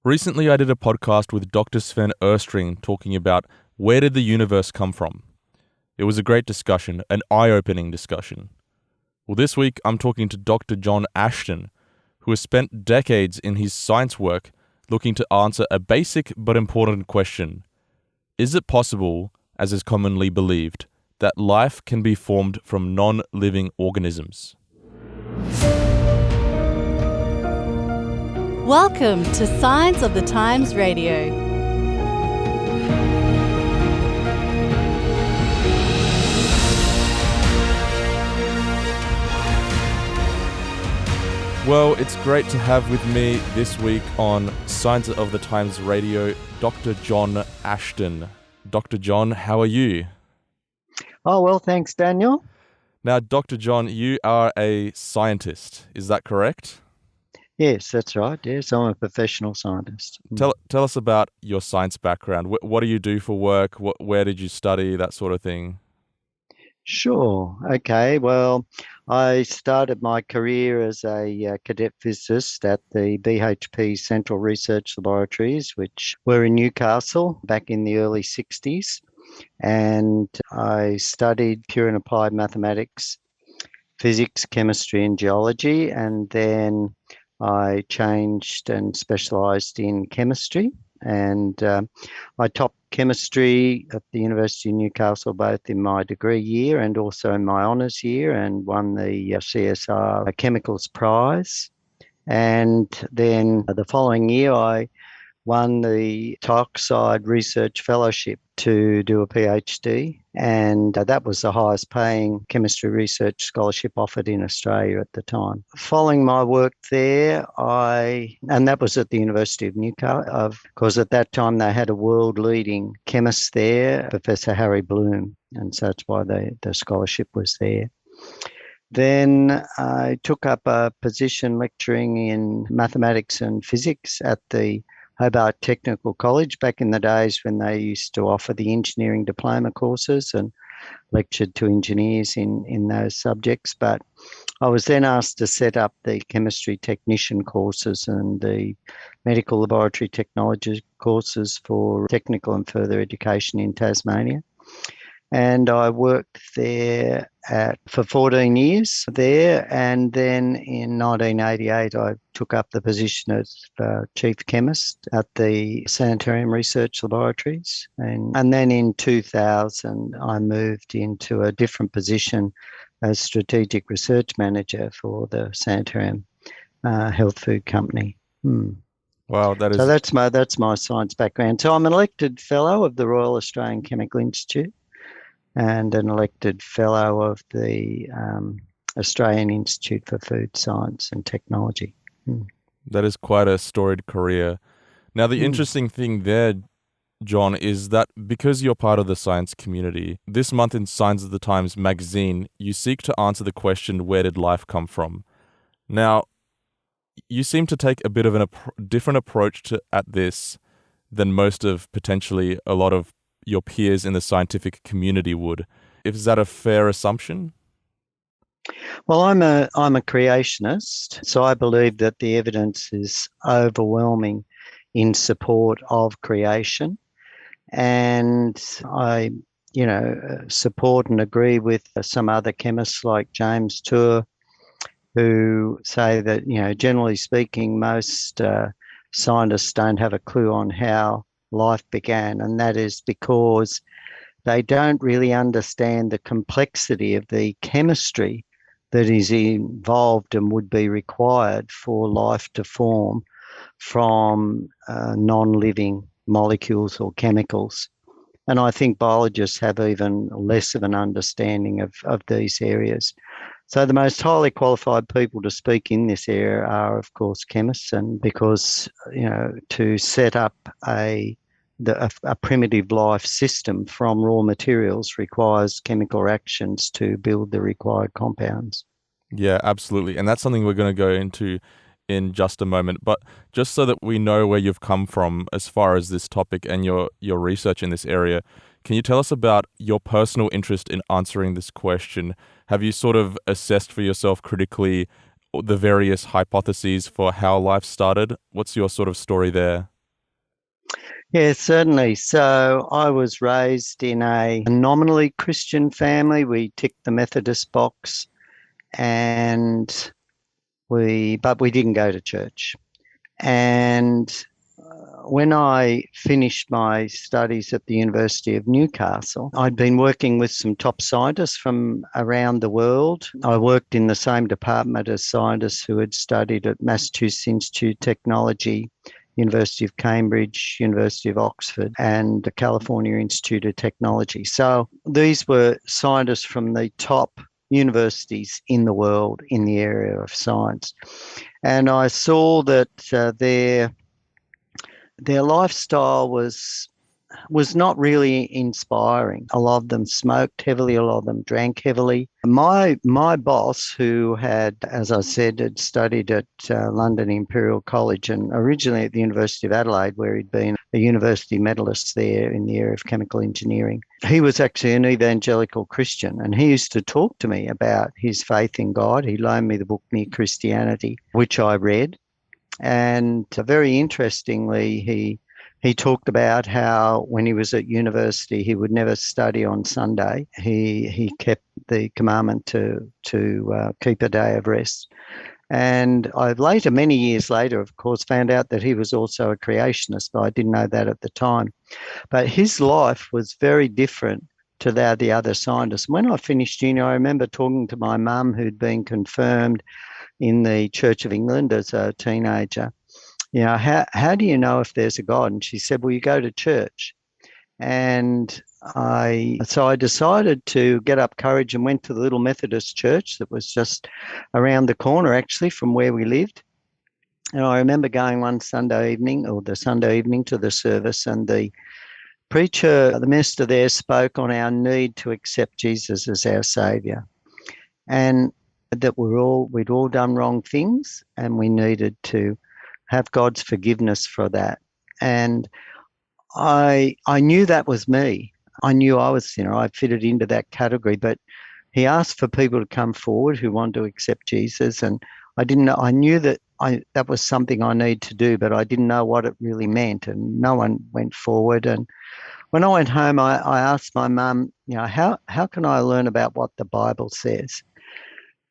Recently, I did a podcast with Dr. Sven Erstring talking about where did the universe come from. It was a great discussion, an eye-opening discussion. Well, this week, I'm talking to Dr. John Ashton, who has spent decades in his science work looking to answer a basic but important question. Is it possible, as is commonly believed, that life can be formed from non-living organisms? Welcome to Signs of the Times Radio. Well, it's great to have with me this week on Signs of the Times Radio, Dr. John Ashton. Dr. John, how are you? Oh, well, thanks, Daniel. Now, Dr. John, you are a scientist, is that correct? Yes, that's right. Yes, I'm a professional scientist. Tell us about your science background. What do you do for work? Where did you study? That sort of thing. Sure. Okay. Well, I started my career as a cadet physicist at the BHP Central Research Laboratories, which were in Newcastle back in the early 60s. And I studied pure and applied mathematics, physics, chemistry, and geology. And then I changed and specialised in chemistry, and I topped chemistry at the University of Newcastle both in my degree year and also in my honours year, and won the CSR Chemicals Prize. And then the following year I won the Dioxide Research Fellowship to do a PhD, and that was the highest paying chemistry research scholarship offered in Australia at the time. Following my work there, and that was at the University of Newcastle, because at that time they had a world leading chemist there, Professor Harry Bloom, and so that's why the scholarship was there. Then I took up a position lecturing in mathematics and physics at the Hobart Technical College back in the days when they used to offer the engineering diploma courses, and lectured to engineers in those subjects. But I was then asked to set up the chemistry technician courses and the medical laboratory technology courses for technical and further education in Tasmania. And I worked there for 14 years there, and then in 1988 I took up the position as chief chemist at the Sanitarium Research Laboratories, and then in 2000 I moved into a different position as strategic research manager for the Sanitarium Health Food Company. Wow, So that's my science background. So I'm an elected fellow of the Royal Australian Chemical Institute, and an elected fellow of the Australian Institute for Food Science and Technology. That is quite a storied career. Now, the interesting thing there, John, is that because you're part of the science community, this month in Signs of the Times magazine, you seek to answer the question, where did life come from? Now, you seem to take a bit of a different approach at this than most of potentially a lot of your peers in the scientific community would. Is that a fair assumption? Well, I'm a creationist, so I believe that the evidence is overwhelming in support of creation, and I, support and agree with some other chemists like James Tour, who say that generally speaking, most scientists don't have a clue on how life began, and that is because they don't really understand the complexity of the chemistry that is involved and would be required for life to form from non-living molecules or chemicals. And I think biologists have even less of an understanding of these areas. So the most highly qualified people to speak in this area are, of course, chemists, and because, to set up a primitive life system from raw materials requires chemical reactions to build the required compounds. Yeah, absolutely. And that's something we're going to go into in just a moment. But just so that we know where you've come from as far as this topic and your research in this area, can you tell us about your personal interest in answering this question? Have you sort of assessed for yourself critically the various hypotheses for how life started? What's your sort of story there? Yeah, certainly. So I was raised in a nominally Christian family. We ticked the Methodist box, and but we didn't go to church. And when I finished my studies at the University of Newcastle, I'd been working with some top scientists from around the world. I worked in the same department as scientists who had studied at Massachusetts Institute of Technology, University of Cambridge, University of Oxford, and the California Institute of Technology. So these were scientists from the top universities in the world in the area of science. And I saw that their lifestyle was not really inspiring. A lot of them smoked heavily, a lot of them drank heavily. My boss, who had, as I said, had studied at London Imperial College and originally at the University of Adelaide, where he'd been a university medalist there in the area of chemical engineering. He was actually an evangelical Christian, and he used to talk to me about his faith in God. He loaned me the book Mere Christianity, which I read. And very interestingly, he talked about how when he was at university, he would never study on Sunday. He kept the commandment to keep a day of rest. And I later, many years later, of course, found out that he was also a creationist, but I didn't know that at the time. But his life was very different to that of the other scientists. When I finished uni, I remember talking to my mum, who'd been confirmed in the Church of England as a teenager. You know, how do you know if there's a God? And she said, well, you go to church. And so I decided to get up courage and went to the little Methodist church that was just around the corner, actually, from where we lived. And I remember going one Sunday evening, or the Sunday evening, to the service, and the preacher, the minister there, spoke on our need to accept Jesus as our saviour, and that we'd all done wrong things, and we needed to have God's forgiveness for that. And I knew that was me. I knew I was a sinner. I fitted into that category. But he asked for people to come forward who wanted to accept Jesus, and I didn't know. I knew that that was something I needed to do, but I didn't know what it really meant, and no one went forward. And when I went home, I asked my mum, how can I learn about what the Bible says?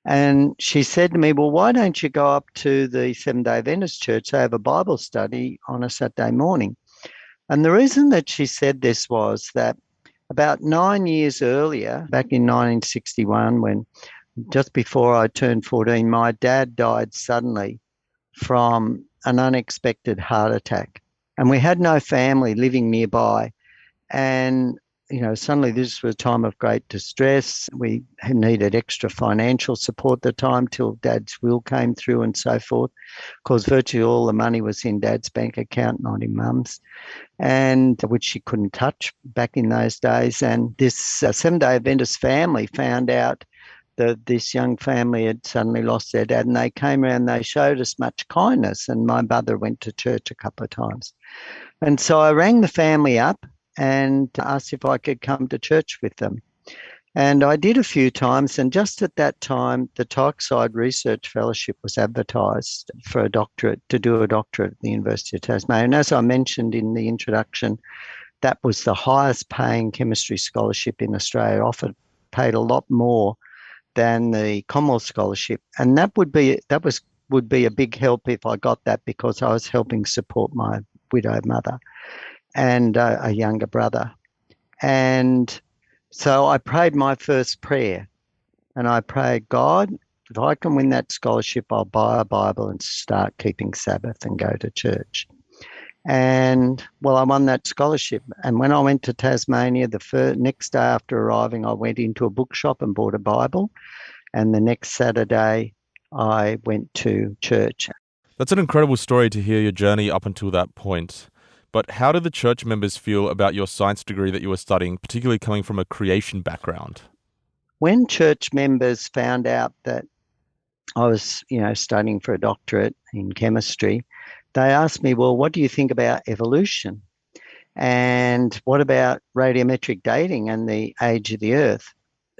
And she said to me, well, why don't you go up to the Seventh-day Adventist Church? They have a Bible study on a Saturday morning. And the reason that she said this was that about 9 years earlier, back in 1961, when just before I turned 14, my dad died suddenly from an unexpected heart attack. And we had no family living nearby. And suddenly this was a time of great distress. We needed extra financial support at the time till Dad's will came through and so forth. Of course, virtually all the money was in Dad's bank account, not in Mum's, and which she couldn't touch back in those days. And this Seventh-day Adventist family found out that this young family had suddenly lost their dad, and they came around and they showed us much kindness, and my mother went to church a couple of times. And so I rang the family up and asked if I could come to church with them. And I did a few times, and just at that time, the Tychoid Research Fellowship was advertised for a doctorate, to do a doctorate at the University of Tasmania. And as I mentioned in the introduction, that was the highest paying chemistry scholarship in Australia, paid a lot more than the Commonwealth Scholarship. And that would be a big help if I got that, because I was helping support my widowed mother and a younger brother. And so I prayed my first prayer, and I prayed, God, if I can win that scholarship, I'll buy a Bible and start keeping Sabbath and go to church. And well, I won that scholarship. And when I went to Tasmania, the next day after arriving, I went into a bookshop and bought a Bible. And the next Saturday, I went to church. That's an incredible story to hear your journey up until that point. But how did the church members feel about your science degree that you were studying, particularly coming from a creation background? When church members found out that I was, studying for a doctorate in chemistry, they asked me, well, what do you think about evolution? And what about radiometric dating and the age of the Earth?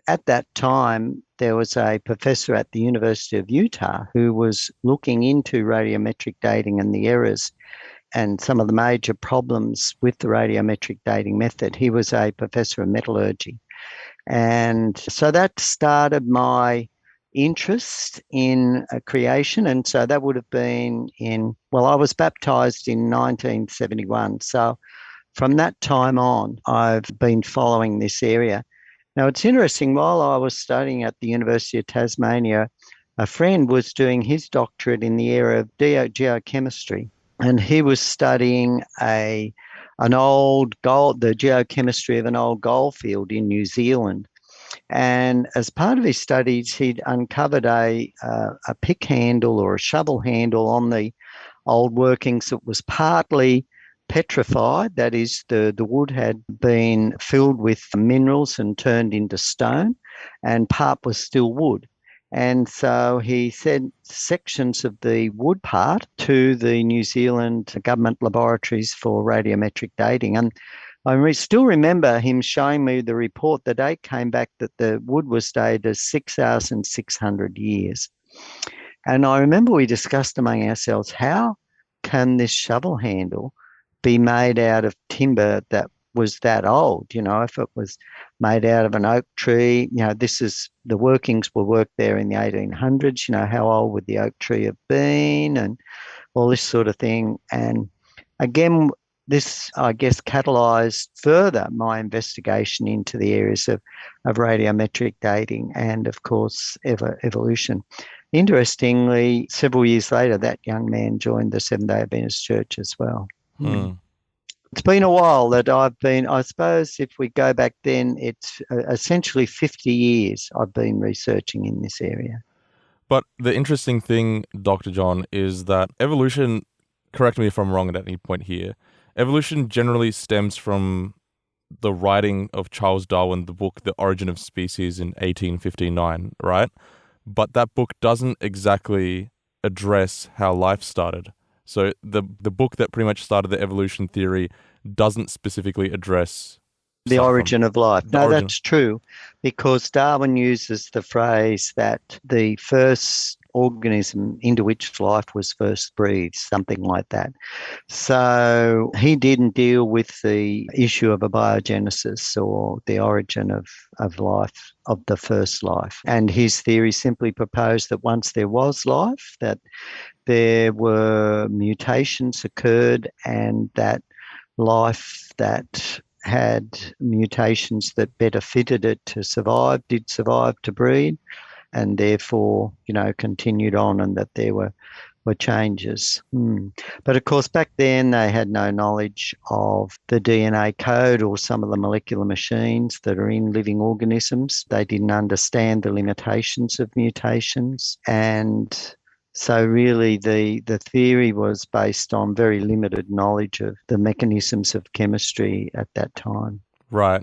At that time, there was a professor at the University of Utah who was looking into radiometric dating and the errors and some of the major problems with the radiometric dating method. He was a professor of metallurgy. And so that started my interest in creation. And so that would have been I was baptized in 1971. So from that time on, I've been following this area. Now, it's interesting, while I was studying at the University of Tasmania, a friend was doing his doctorate in the area of geochemistry, and he was studying the geochemistry of an old gold field in New Zealand. And as part of his studies, he'd uncovered a pick handle or a shovel handle on the old workings that was partly petrified. That is, the wood had been filled with minerals and turned into stone, and part was still wood. And so he sent sections of the wood part to the New Zealand government laboratories for radiometric dating. And I still remember him showing me the report. The date came back that the wood was dated as 6,600 years. And I remember we discussed among ourselves, how can this shovel handle be made out of timber that was that old? If it was made out of an oak tree, the workings were worked there in the 1800s. How old would the oak tree have been, and all this sort of thing. And again, this, I guess, catalysed further my investigation into the areas of radiometric dating and, of course, evolution. Interestingly, several years later, that young man joined the Seventh-day Adventist Church as well. It's been a while that I suppose if we go back then, it's essentially 50 years I've been researching in this area. But the interesting thing, Dr. John, is that evolution, correct me if I'm wrong at any point here, evolution generally stems from the writing of Charles Darwin, the book The Origin of Species in 1859, right? But that book doesn't exactly address how life started. So the book that pretty much started the evolution theory doesn't specifically address the origin of life. No, that's true, because Darwin uses the phrase that the first organism into which life was first breathed, something like that. So he didn't deal with the issue of abiogenesis or the origin of life, of the first life. And his theory simply proposed that once there was life, that there were mutations occurred, and that life that had mutations that better fitted it to survive, did survive to breed, and therefore, continued on, and that there were changes. But of course, back then they had no knowledge of the DNA code or some of the molecular machines that are in living organisms. They didn't understand the limitations of mutations, and so really the theory was based on very limited knowledge of the mechanisms of chemistry at that time. Right.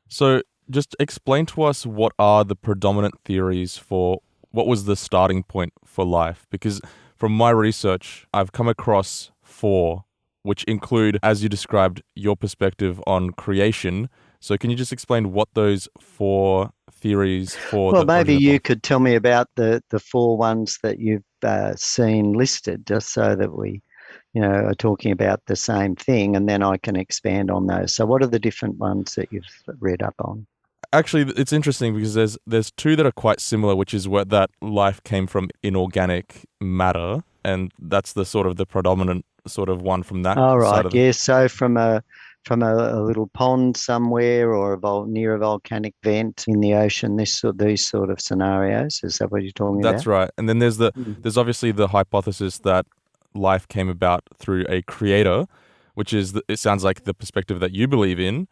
So just explain to us, what are the predominant theories for what was the starting point for life? Because from my research, I've come across 4, which include, as you described, your perspective on creation. So can you just explain what those 4 theories for? Well, maybe you could tell me about the 4 ones that you've seen listed, just so that we, are talking about the same thing, and then I can expand on those. So what are the different ones that you've read up on? Actually, it's interesting because there's 2 that are quite similar, which is that life came from inorganic matter, and that's the sort of the predominant sort of one from that. All right, yes. So from a little pond somewhere, or near a volcanic vent in the ocean, these sort of scenarios. Is that what you're talking about? That's right. And then there's obviously the hypothesis that life came about through a creator, which is it sounds like the perspective that you believe in.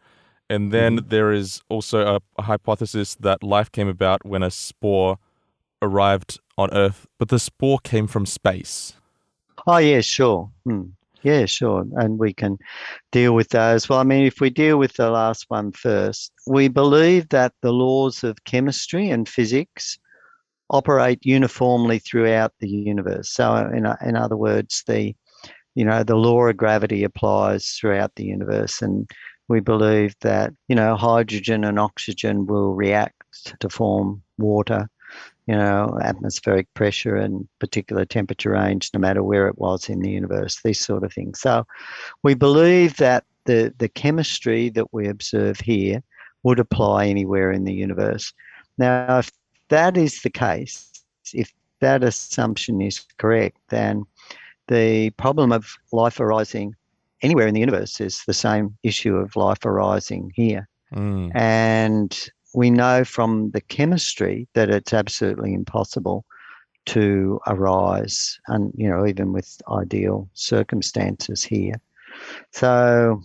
And then there is also a hypothesis that life came about when a spore arrived on Earth, but the spore came from space. Oh, yeah, sure. Yeah, sure. And we can deal with those. Well, I mean, if we deal with the last one first, we believe that the laws of chemistry and physics operate uniformly throughout the universe. So in other words, the law of gravity applies throughout the universe, and we believe that, hydrogen and oxygen will react to form water. atmospheric pressure and particular temperature range, no matter where it was in the universe, these sort of things. So we believe that the chemistry that we observe here would apply anywhere in the universe. Now, if that is the case, if that assumption is correct, then the problem of life arising anywhere in the universe is the same issue of life arising here. And we know from the chemistry that it's absolutely impossible to arise, and even with ideal circumstances here. So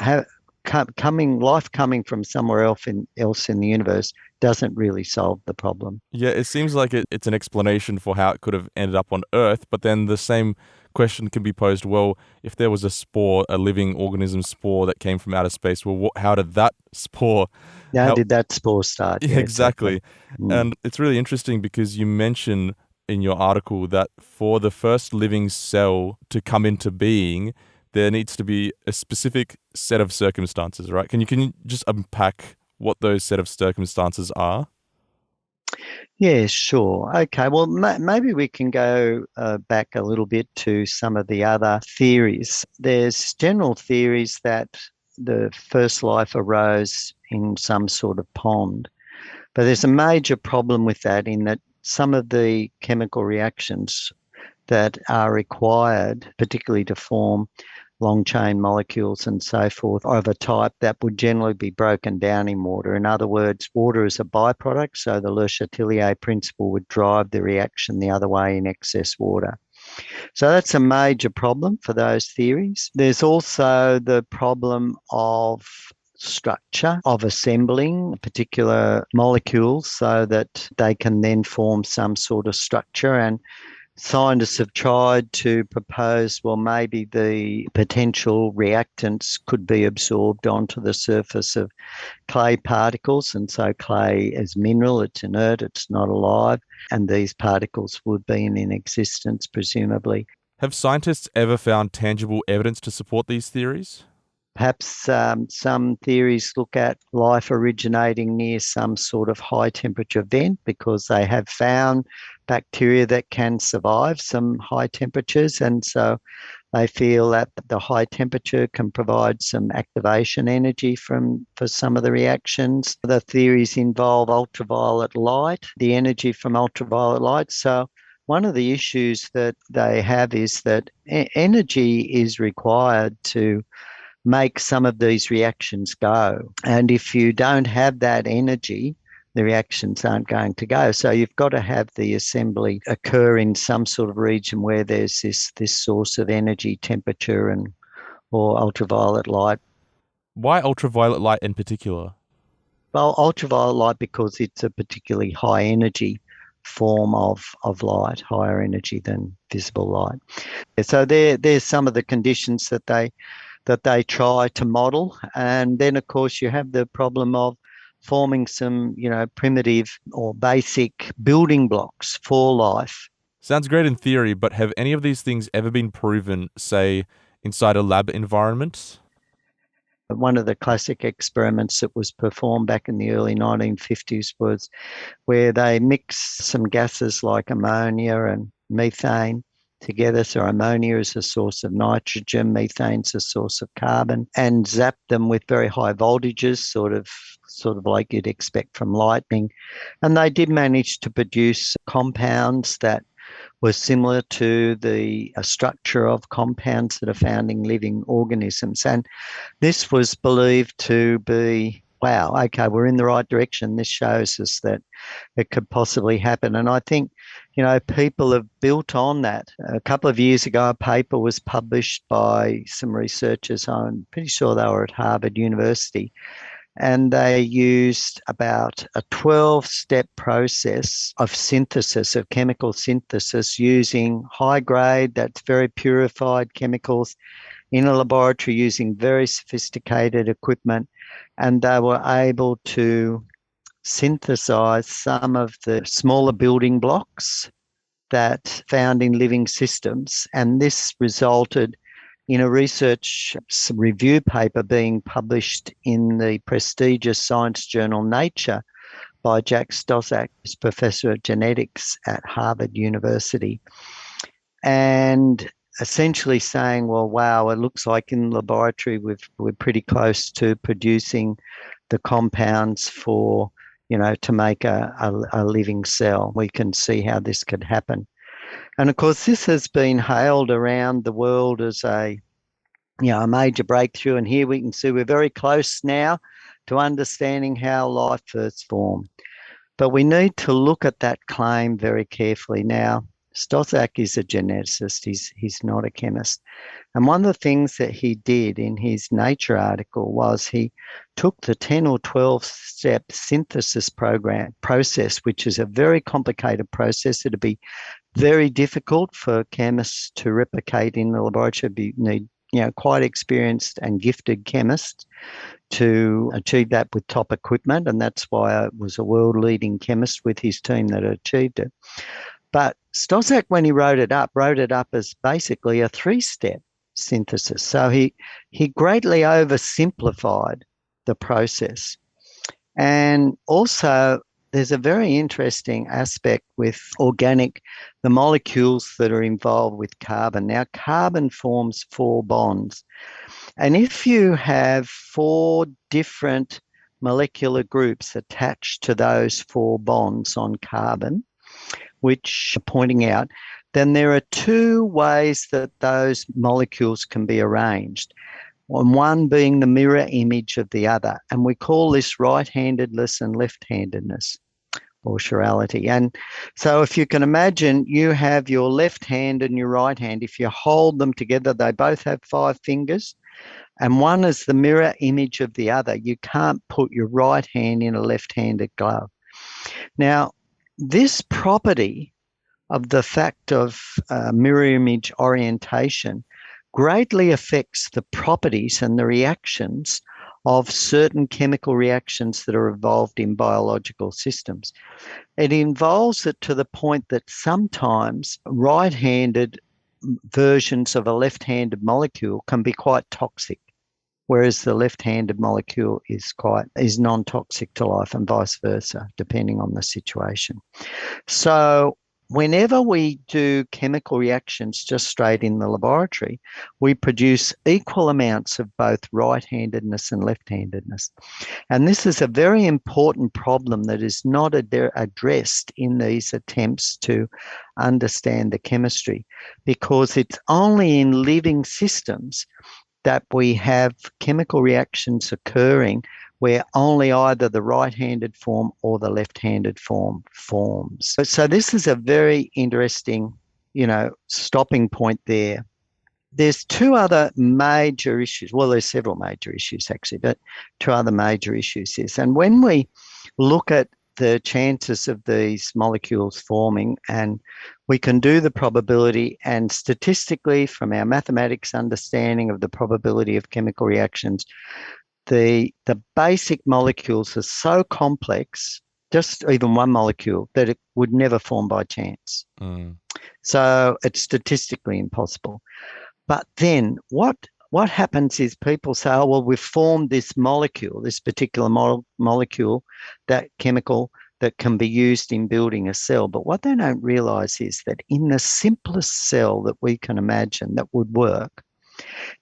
life coming from somewhere else in the universe doesn't really solve the problem. Yeah, it seems like it's an explanation for how it could have ended up on Earth, but then the same question can be posed, well, if there was a spore, a living organism spore that came from outer space, well, how did that spore... How did that spore start? Yeah, exactly. Mm. And it's really interesting because you mention in your article that for the first living cell to come into being, there needs to be a specific set of circumstances, right? Can you just unpack what those set of circumstances are? Yeah, sure. Okay, well, maybe we can go back a little bit to some of the other theories. There's general theories that the first life arose in some sort of pond, but there's a major problem with that in that some of the chemical reactions that are required, particularly to form long chain molecules and so forth, of a type that would generally be broken down in water. In other words, water is a byproduct, so the Le Chatelier principle would drive the reaction the other way in excess water. So that's a major problem for those theories. There's also the problem of structure, of assembling particular molecules so that they can then form some sort of structure. And scientists have tried to propose, well, maybe the potential reactants could be absorbed onto the surface of clay particles. And so clay as mineral, it's inert, it's not alive, and these particles would be in existence, presumably. Have scientists ever found tangible evidence to support these theories? Perhaps some theories look at life originating near some sort of high temperature vent because they have found bacteria that can survive some high temperatures, and so they feel that the high temperature can provide some activation energy for some of the reactions. The theories involve ultraviolet light, the energy from ultraviolet light. So one of the issues that they have is that energy is required to make some of these reactions go. And if you don't have that energy, the reactions aren't going to go. So you've got to have the assembly occur in some sort of region where there's this source of energy, temperature, or ultraviolet light. Why ultraviolet light in particular? Well, ultraviolet light because it's a particularly high energy form of light, higher energy than visible light. So there's some of the conditions that they try to model. And then, of course, you have the problem of forming some, primitive or basic building blocks for life. Sounds great in theory, but have any of these things ever been proven, say, inside a lab environment? One of the classic experiments that was performed back in the early 1950s was where they mixed some gases like ammonia and methane together. So ammonia is a source of nitrogen, methane is a source of carbon, and zapped them with very high voltages, sort of like you'd expect from lightning. And they did manage to produce compounds that were similar to the structure of compounds that are found in living organisms. And this was believed to be, wow, okay, we're in the right direction. This shows us that it could possibly happen. And I think, people have built on that. A couple of years ago, a paper was published by some researchers. I'm pretty sure they were at Harvard University. And they used about a 12-step process of synthesis, of chemical synthesis, using high-grade, that's very purified chemicals in a laboratory using very sophisticated equipment. And they were able to synthesize some of the smaller building blocks that found in living systems. And this resulted in a research review paper being published in the prestigious science journal Nature by Jack Stoczak, who's professor of genetics at Harvard University, and essentially saying, well, wow, it looks like in the laboratory we're pretty close to producing the compounds for, to make a living cell. We can see how this could happen. And of course, this has been hailed around the world as a major breakthrough. And here we can see we're very close now to understanding how life first formed. But we need to look at that claim very carefully. Now, Stoczak is a geneticist. He's not a chemist. And one of the things that he did in his Nature article was he took the 10 or 12-step synthesis process, which is a very complicated process. It'd be very difficult for chemists to replicate in the laboratory. You need quite experienced and gifted chemists to achieve that with top equipment, and that's why I was a world-leading chemist with his team that achieved it. But Stoczak, when he wrote it up as basically a 3-step synthesis. So he greatly oversimplified the process. And also, there's a very interesting aspect with the molecules that are involved with carbon. Now, carbon forms 4 bonds. And if you have 4 different molecular groups attached to those 4 bonds on carbon, which are pointing out, then there are 2 ways that those molecules can be arranged, one being the mirror image of the other. And we call this right-handedness and left-handedness, or chirality. And so if you can imagine, you have your left hand and your right hand. If you hold them together, they both have 5 fingers, and one is the mirror image of the other. You can't put your right hand in a left-handed glove. Now, this property of the fact of mirror image orientation greatly affects the properties and the reactions of certain chemical reactions that are involved in biological systems. It involves it to the point that sometimes right-handed versions of a left-handed molecule can be quite toxic, whereas the left-handed molecule is non-toxic to life, and vice versa, depending on the situation. So whenever we do chemical reactions just straight in the laboratory, we produce equal amounts of both right-handedness and left-handedness. And this is a very important problem that is not addressed in these attempts to understand the chemistry, because it's only in living systems that we have chemical reactions occurring where only either the right-handed form or the left-handed form forms. So this is a very interesting, stopping point there. There's 2 other major issues. Well, there's several major issues actually, but 2 other major issues is, and when we look at the chances of these molecules forming, and we can do the probability, and statistically from our mathematics understanding of the probability of chemical reactions, the basic molecules are so complex, just even one molecule, that it would never form by chance. So it's statistically impossible. But then what happens is people say, oh, well, we've formed this molecule, this particular molecule, that chemical that can be used in building a cell. But what they don't realize is that in the simplest cell that we can imagine that would work,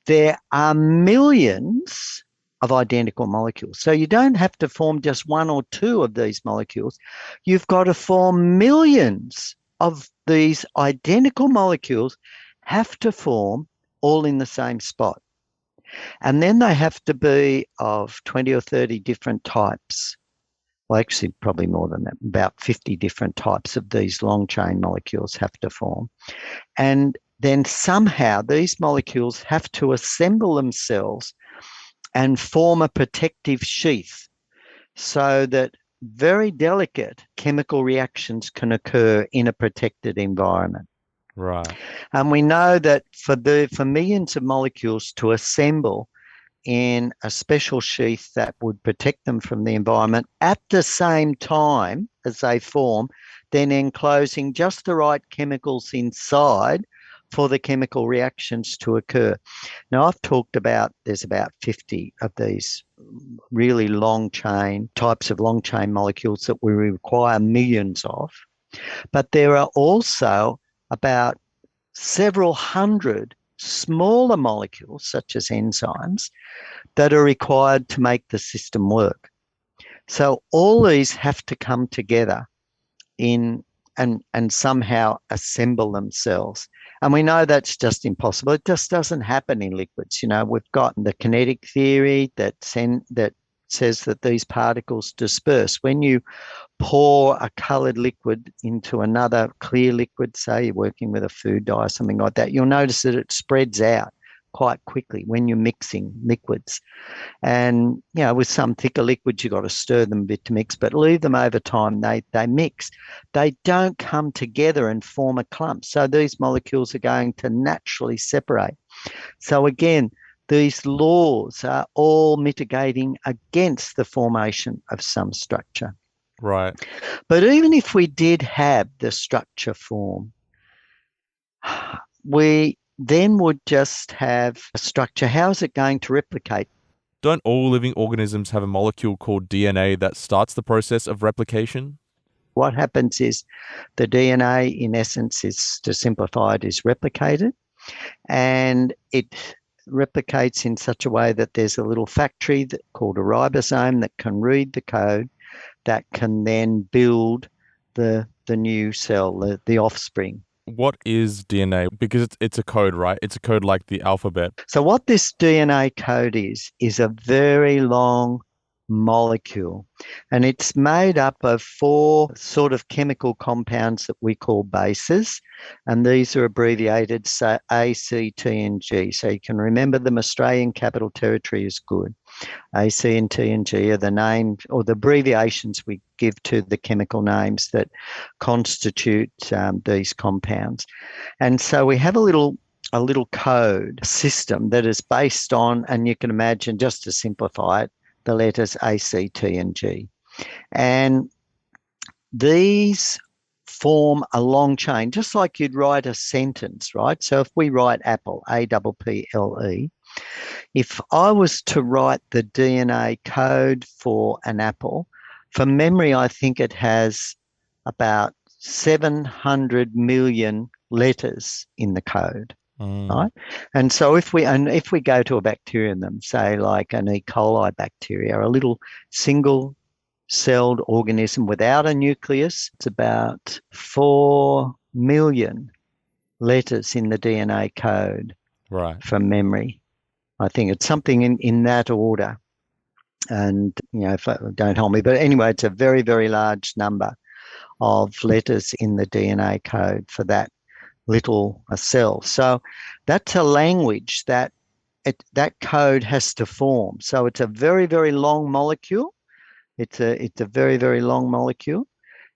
there are millions of identical molecules. So you don't have to form just 1 or 2 of these molecules. You've got to form millions of these identical molecules, have to form all in the same spot. And then they have to be of 20 or 30 different types. Well, actually, probably more than that. About 50 different types of these long chain molecules have to form. And then somehow these molecules have to assemble themselves and form a protective sheath so that very delicate chemical reactions can occur in a protected environment. Right. And we know that for millions of molecules to assemble in a special sheath that would protect them from the environment at the same time as they form, then enclosing just the right chemicals inside for the chemical reactions to occur. Now, I've talked about there's about 50 of these really long chain types of long chain molecules that we require millions of, but there are also about several hundred smaller molecules, such as enzymes, that are required to make the system work. So all these have to come together in and somehow assemble themselves. And we know that's just impossible. It just doesn't happen in liquids. You know, we've got the kinetic theory that says that these particles disperse. When you pour a coloured liquid into another clear liquid, say you're working with a food dye or something like that, you'll notice that it spreads out quite quickly when you're mixing liquids. And, you know, with some thicker liquids, you've got to stir them a bit to mix, but leave them over time, they mix. They don't come together and form a clump. So these molecules are going to naturally separate. So again, these laws are all mitigating against the formation of some structure. Right. But even if we did have the structure form, we then would just have a structure. How is it going to replicate? Don't all living organisms have a molecule called DNA that starts the process of replication? What happens is the DNA, in essence, is, to simplify it, is replicated, and it replicates in such a way that there's a little factory called a ribosome that can read the code that can then build the new cell, the offspring. What is DNA? Because it's a code, right? It's a code like the alphabet. So what this DNA code is a very long molecule, and it's made up of 4 sort of chemical compounds that we call bases, and these are abbreviated A, C, T, and G. So you can remember them. Australian Capital Territory is good. A, C, and T, and G are the names or the abbreviations we give to the chemical names that constitute these compounds. And so we have a little code system that is based on, and you can imagine, just to simplify it, the letters A, C, T, and G. And these form a long chain, just like you'd write a sentence, right? So if we write apple, A-P-P-L-E, if I was to write the DNA code for an apple, from memory, I think it has about 700 million letters in the code. Right? And so if we go to a bacterium, say like an E. coli bacteria, a little single-celled organism without a nucleus, it's about 4 million letters in the DNA code, right, from memory. I think it's something in that order. And, you know, don't hold me, but anyway, it's a very, very large number of letters in the DNA code for that little cell. So that's a language that that code has to form. So it's a very, very long molecule. It's a very, very long molecule.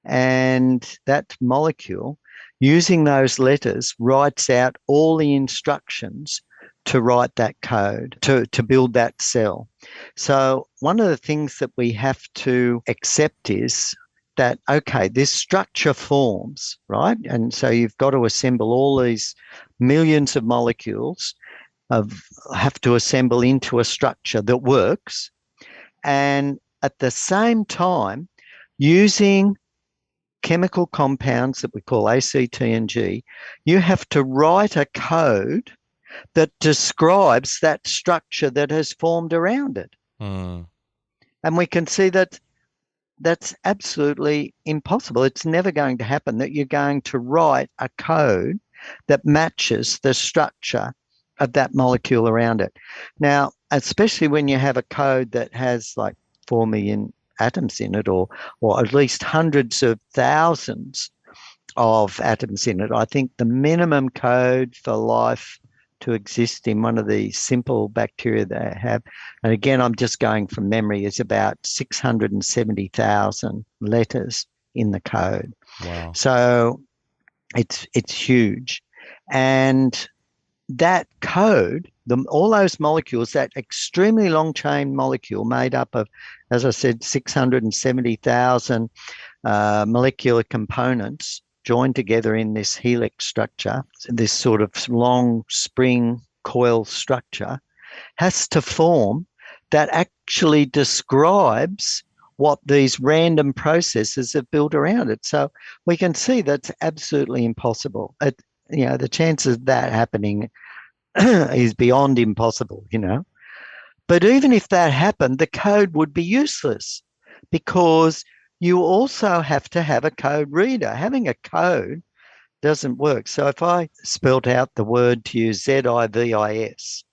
And that molecule, using those letters, writes out all the instructions to write that code, to build that cell. So one of the things that we have to accept is that, okay, this structure forms, right? And so you've got to assemble all these millions of molecules, have to assemble into a structure that works. And at the same time, using chemical compounds that we call A, C, T, and G, you have to write a code that describes that structure that has formed around it. And we can see that that's absolutely impossible. It's never going to happen that you're going to write a code that matches the structure of that molecule around it. Now, especially when you have a code that has like 4 million atoms in it, or at least hundreds of thousands of atoms in it. I think the minimum code for life to exist in one of the simple bacteria they have, and again, I'm just going from memory, is about 670,000 letters in the code. Wow. So it's huge. And that code, all those molecules, that extremely long chain molecule made up of, as I said, 670,000 molecular components, joined together in this helix structure, this sort of long spring coil structure, has to form that actually describes what these random processes have built around it. So we can see that's absolutely impossible. The chances of that happening is beyond impossible, But even if that happened, the code would be useless because you also have to have a code reader. Having a code doesn't work. So if I spelt out the word to you, ZIVIS,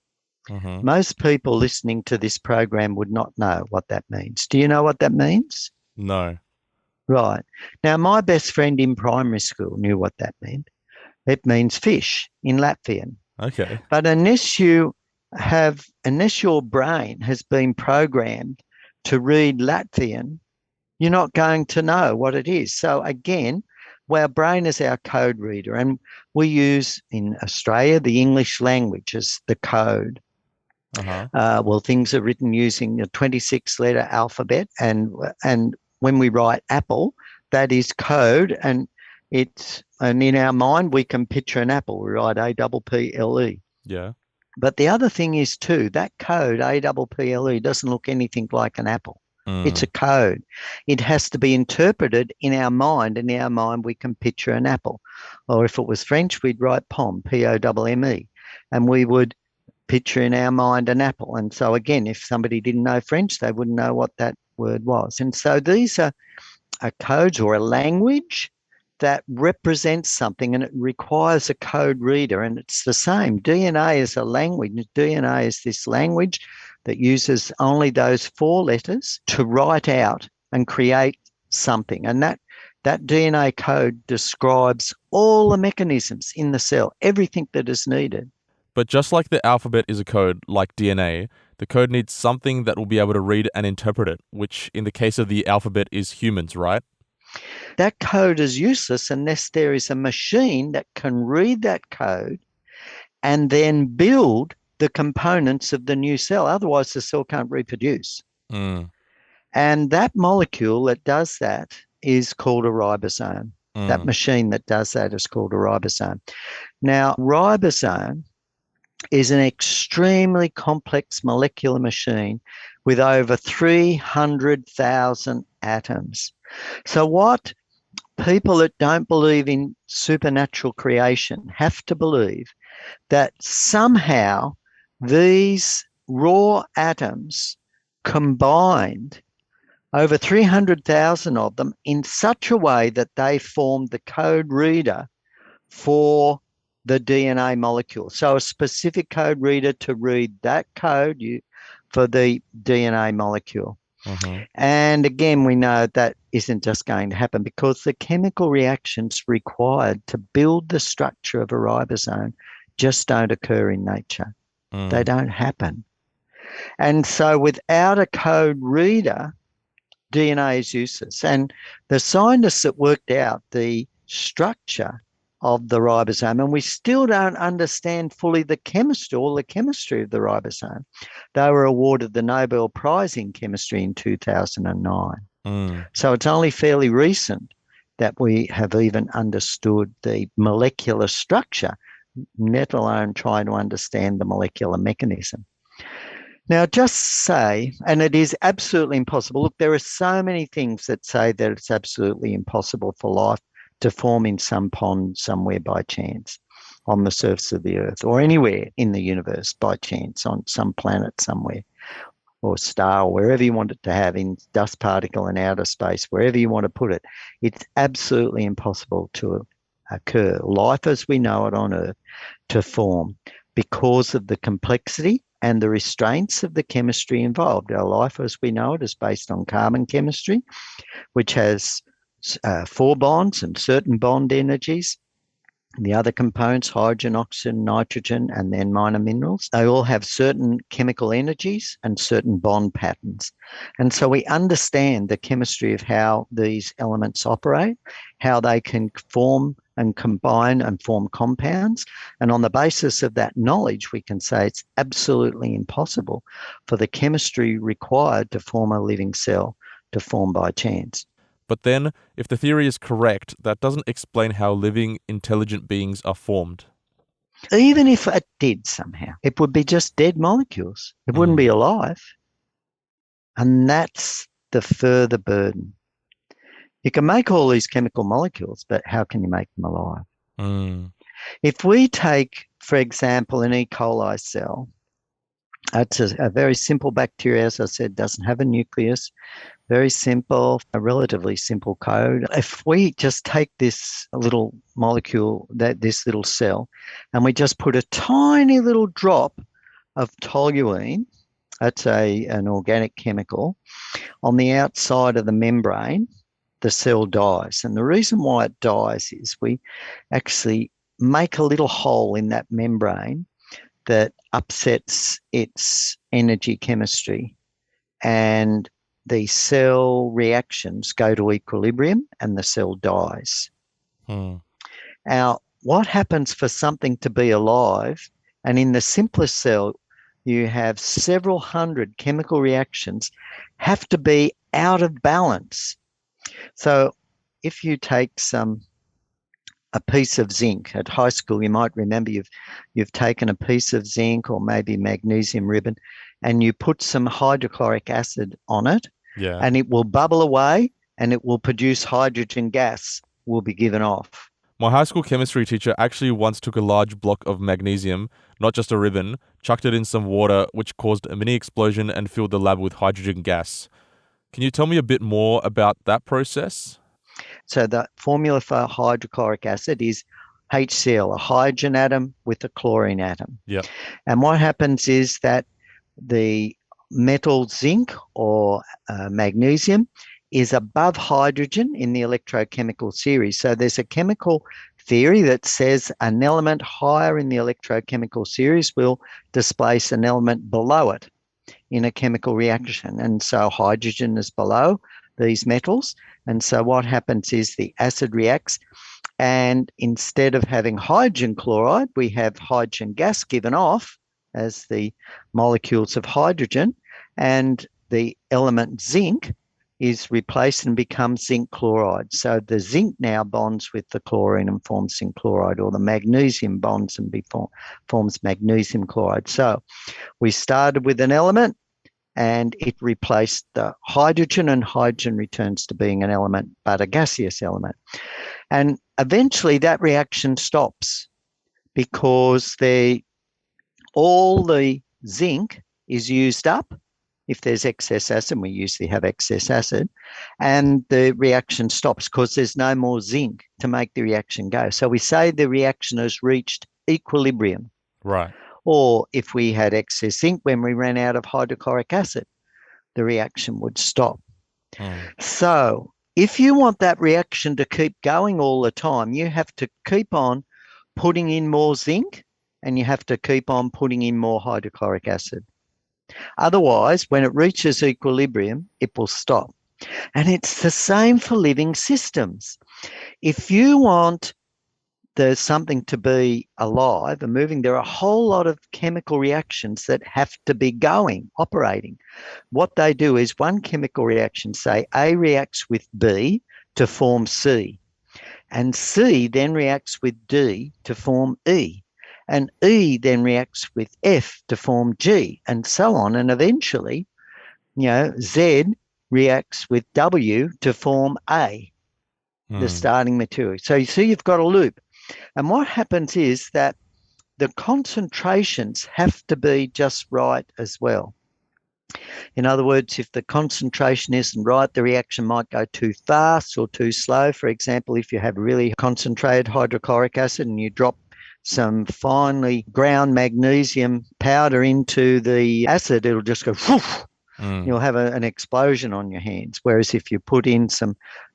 most people listening to this program would not know what that means. Do you know what that means? No. Right. Now, my best friend in primary school knew what that meant. It means fish in Latvian. Okay. But unless your brain has been programmed to read Latvian, you're not going to know what it is. So again, our brain is our code reader, and we use in Australia the English language as the code. Things are written using the 26-letter alphabet, and when we write apple, that is code, and in our mind we can picture an apple. We write APPLE. Yeah. But the other thing is too, that code APPLE doesn't look anything like an apple. It's a code. It has to be interpreted in our mind. In our mind, we can picture an apple. Or if it was French, we'd write pomme, P-O-M-M-E, and we would picture in our mind an apple. And so again, if somebody didn't know French, they wouldn't know what that word was. And so these are codes or a language that represents something, and it requires a code reader. And it's the same. DNA is a language. DNA is this language that uses only those 4 letters to write out and create something. And that DNA code describes all the mechanisms in the cell, everything that is needed. But just like the alphabet is a code, like DNA, the code needs something that will be able to read and interpret it, which in the case of the alphabet is humans, right? That code is useless unless there is a machine that can read that code and then build the components of the new cell. Otherwise, the cell can't reproduce. And that molecule that does that is called a ribosome. That machine that does that is called a ribosome. Now, ribosome is an extremely complex molecular machine with over 300,000 atoms. So what people that don't believe in supernatural creation have to believe that somehow these raw atoms combined, over 300,000 of them, in such a way that they formed the code reader for the DNA molecule. So a specific code reader to read that code for the DNA molecule. And again, we know that isn't just going to happen because the chemical reactions required to build the structure of a ribosome just don't occur in nature. They don't happen. And so without a code reader, DNA is useless. And the scientists that worked out the structure of the ribosome, and we still don't understand fully the chemistry of the ribosome. They were awarded the Nobel Prize in Chemistry in 2009. So it's only fairly recent that we have even understood the molecular structure, let alone trying to understand the molecular mechanism. Now, just say, and it is absolutely impossible. Look, there are so many things that say that it's absolutely impossible for life to form in some pond somewhere by chance on the surface of the Earth or anywhere in the universe by chance on some planet somewhere or star or wherever you want it to have in dust particle in outer space, wherever you want to put it. It's absolutely impossible to occur. Life as we know it on Earth to form because of the complexity and the restraints of the chemistry involved. Our life as we know it is based on carbon chemistry, which has 4 bonds and certain bond energies. And the other components, hydrogen, oxygen, nitrogen, and then minor minerals, they all have certain chemical energies and certain bond patterns. And so we understand the chemistry of how these elements operate, how they can form and combine and form compounds. And on the basis of that knowledge, we can say it's absolutely impossible for the chemistry required to form a living cell to form by chance. But then, if the theory is correct, that doesn't explain how living, intelligent beings are formed. Even if it did somehow, it would be just dead molecules. It wouldn't be alive. And that's the further burden. You can make all these chemical molecules, but how can you make them alive? If we take, for example, an E. coli cell, it's a very simple bacteria, as I said, doesn't have a nucleus, very simple, a relatively simple code. If we just take this little molecule, this little cell, and we just put a tiny little drop of toluene, that's an organic chemical, on the outside of the membrane, the cell dies. And the reason why it dies is we actually make a little hole in that membrane that upsets its energy chemistry, and the cell reactions go to equilibrium and the cell dies. Now, what happens for something to be alive? And in the simplest cell, you have several hundred chemical reactions have to be out of balance. So if you take a piece of zinc at high school, you might remember you've taken a piece of zinc or maybe magnesium ribbon, and you put some hydrochloric acid on it, and it will bubble away and it will produce hydrogen gas will be given off. My high school chemistry teacher actually once took a large block of magnesium, not just a ribbon, chucked it in some water, which caused a mini explosion and filled the lab with hydrogen gas. Can you tell me a bit more about that process? So the formula for hydrochloric acid is HCl, a hydrogen atom with a chlorine atom. Yep. And what happens is that the metal zinc or magnesium is above hydrogen in the electrochemical series. So there's a chemical theory that says an element higher in the electrochemical series will displace an element below it in a chemical reaction. And so hydrogen is below these metals. And so what happens is the acid reacts, and instead of having hydrogen chloride, we have hydrogen gas given off as the molecules of hydrogen, and the element zinc is replaced and becomes zinc chloride. So the zinc now bonds with the chlorine and forms zinc chloride, or the magnesium bonds and forms magnesium chloride. So we started with an element and it replaced the hydrogen, and hydrogen returns to being an element, but a gaseous element. And eventually that reaction stops because all the zinc is used up. If there's excess acid, we usually have excess acid, and the reaction stops because there's no more zinc to make the reaction go. So we say the reaction has reached equilibrium. Right. Or if we had excess zinc when we ran out of hydrochloric acid, the reaction would stop. So if you want that reaction to keep going all the time, you have to keep on putting in more zinc, and you have to keep on putting in more hydrochloric acid. Otherwise, when it reaches equilibrium, it will stop. And it's the same for living systems. If you want there's something to be alive and moving, there are a whole lot of chemical reactions that have to be going, operating. What they do is one chemical reaction, say A reacts with B to form C, and C then reacts with D to form E, and E then reacts with F to form G, and so on. And eventually, Z reacts with W to form A, the starting material. So you see, you've got a loop. And what happens is that the concentrations have to be just right as well. In other words, if the concentration isn't right, the reaction might go too fast or too slow. For example, if you have really concentrated hydrochloric acid and you drop some finely ground magnesium powder into the acid, it'll just go whoosh. You'll have an explosion on your hands. Whereas if you put in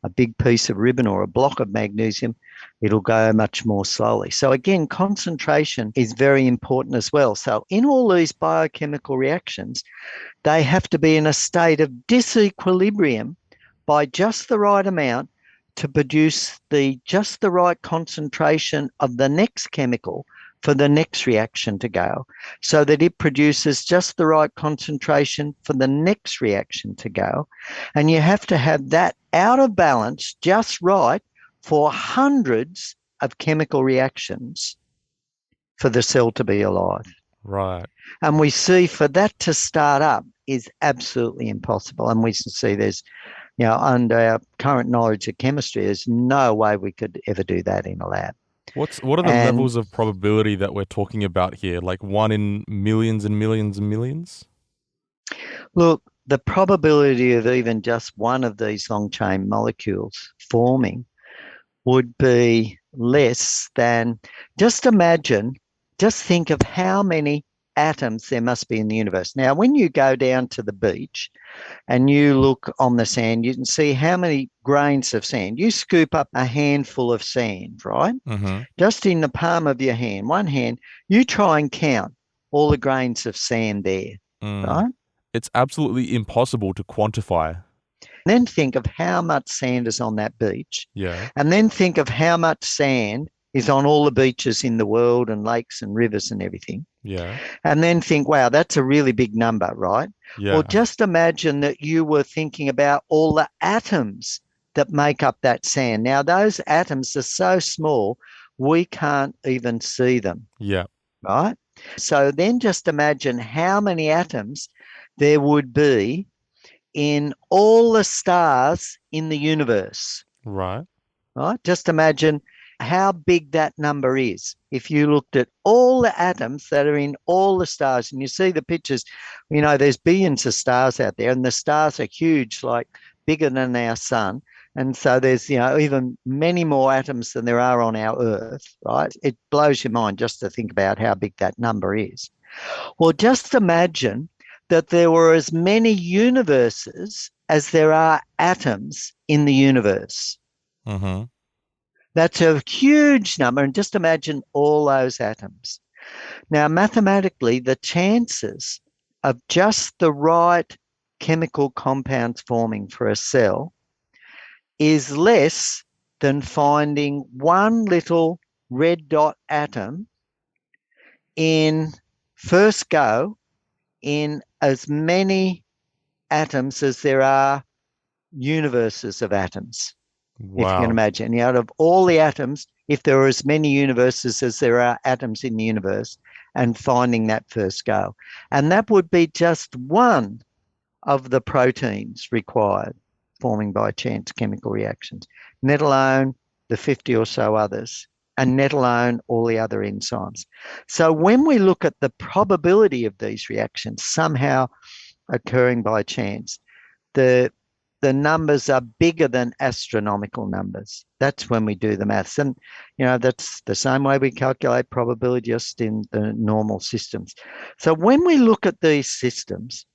a big piece of ribbon or a block of magnesium, it'll go much more slowly. So again, concentration is very important as well. So in all these biochemical reactions, they have to be in a state of disequilibrium by just the right amount to produce just the right concentration of the next chemical for the next reaction to go, so that it produces just the right concentration for the next reaction to go. And you have to have that out of balance just right for hundreds of chemical reactions for the cell to be alive. Right. And we see for that to start up is absolutely impossible. And we see there's, under our current knowledge of chemistry, there's no way we could ever do that in a lab. What are the levels of probability that we're talking about here? Like 1 in millions and millions and millions? Look, the probability of even just one of these long chain molecules forming would be less than, just think of how many atoms there must be in the universe. Now, when you go down to the beach and you look on the sand, you can see how many grains of sand. You scoop up a handful of sand, right? Mm-hmm. Just in the palm of your hand, one hand, you try and count all the grains of sand there, right? It's absolutely impossible to quantify. Then think of how much sand is on that beach. Yeah. And then think of how much sand is on all the beaches in the world and lakes and rivers and everything. Yeah. And then think, wow, that's a really big number, right? Yeah. Or just imagine that you were thinking about all the atoms that make up that sand. Now, those atoms are so small, we can't even see them. Yeah. Right? So then just imagine how many atoms there would be in all the stars in the universe. Right. Right? Just imagine how big that number is. If you looked at all the atoms that are in all the stars, and you see the pictures, there's billions of stars out there, and the stars are huge, like bigger than our sun. And so there's, even many more atoms than there are on our Earth, right? It blows your mind just to think about how big that number is. Well, just imagine that there were as many universes as there are atoms in the universe. Mm-hmm. That's a huge number, and just imagine all those atoms. Now, mathematically, the chances of just the right chemical compounds forming for a cell is less than finding one little red dot atom in first go in as many atoms as there are universes of atoms. Wow. If you can imagine, out of all the atoms, if there are as many universes as there are atoms in the universe, and finding that first go. And that would be just one of the proteins required forming by chance chemical reactions, let alone the 50 or so others, and let alone all the other enzymes. So when we look at the probability of these reactions somehow occurring by chance, the numbers are bigger than astronomical numbers. That's when we do the maths. And, that's the same way we calculate probability just in the normal systems. So when we look at these systems,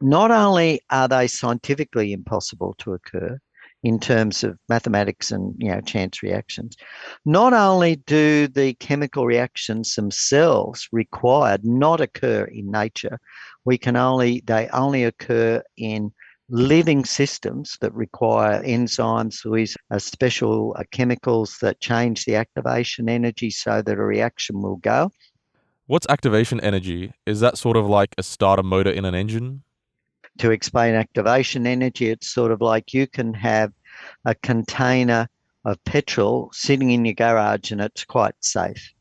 not only are they scientifically impossible to occur in terms of mathematics and, chance reactions, not only do the chemical reactions themselves required not occur in nature, they only occur in living systems that require enzymes with special chemicals that change the activation energy so that a reaction will go. What's activation energy? Is that sort of like a starter motor in an engine? To explain activation energy, it's sort of like you can have a container of petrol sitting in your garage and it's quite safe.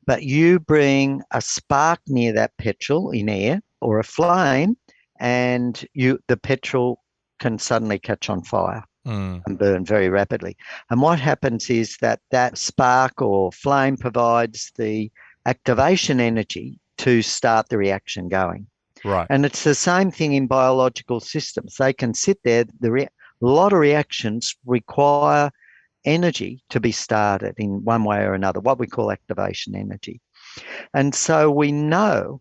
But you bring a spark near that petrol in air or a flame, and the petrol can suddenly catch on fire and burn very rapidly. And what happens is that spark or flame provides the activation energy to start the reaction going. Right. And it's the same thing in biological systems. They can sit there. A lot of reactions require energy to be started in one way or another, what we call activation energy. And so we know